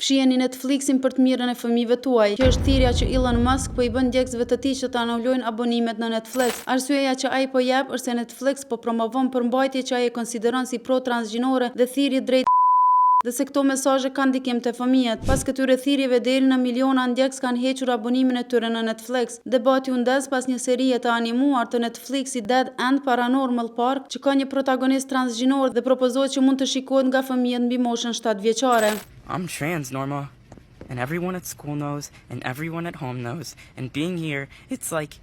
Fshiheni Netflixin për të mirën e fëmijëve tuaj. Kjo është thirrja që Elon Musk po i bën djegësve të tij që të anulojnë abonimet në Netflix. Arsyeja që ai po jep është se Netflix po promovon përmbajtje që ai e konsideron si pro-transgjinore dhe thirrje drejt dhe se këto mesazhe kanë ndikim te fëmijët. Pas këtyre thirrjeve deri në miliona ndjekës kanë hequr abonimin e tyre në Netflix. Debati u ndes pas një serie të animuar të Netflixit Dead End Paranormal Park, që ka një protagonist transgjinor dhe propozohet që mund të shikohet nga fëmijët mbi moshën 7 vjeçare. I'm trans, Norma, and everyone at school knows, and everyone at home knows, and being here, it's like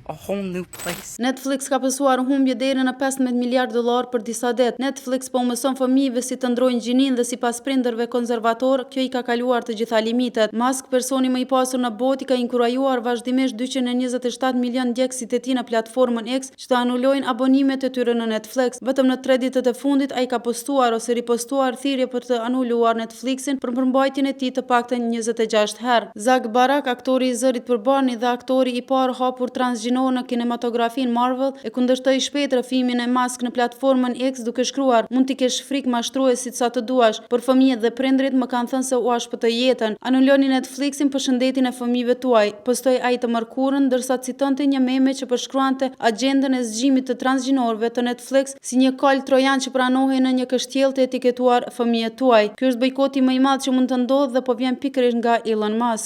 a whole new place. Netflix ka pësuar humbje deri në 15 miliard dollar për disa ditë. Netflix po mëson fëmijëve si të ndrojnë gjinin dhe sipas prindërve konservator, kjo i ka kaluar të gjitha limitet. Musk, personi më i pasur në botë, ka inkurajuar vazhdimisht 227 milion ndjekësit e tij në platformën X që të anulojnë abonimet e tyre në Netflix. Vetëm në 3 ditët e fundit ai ka postuar ose ripostuar thirrje për të anuluar Netflixin për përmbajtjen e tij të paktën 26 herë. Zach Barak, aktori i Zërit për Barney dhe aktori i parë hapur transgjinor në kinematografin Marvel, e kundërshtoi shpejt rrëfimin e Musk në platformën X duke shkruar: "Mund t'i kesh frikë mashtruesit sa të duash, por fëmijët dhe prindrit më kanë thënë se u shpëtoi jetën. Anuloni Netflixin për shëndetin e fëmijëve tuaj", postoi ai të mërkurën, ndërsa citonte një meme që përshkruante agjendën e zgjimit të transgjinorëve të Netflix si një kal trojan që pranohej në një kështjellë të etiketuar "fëmijët tuaj". Ky është bojkoti më i madh që mund të ndodhë dhe po vjen pikërisht nga Elon Musk.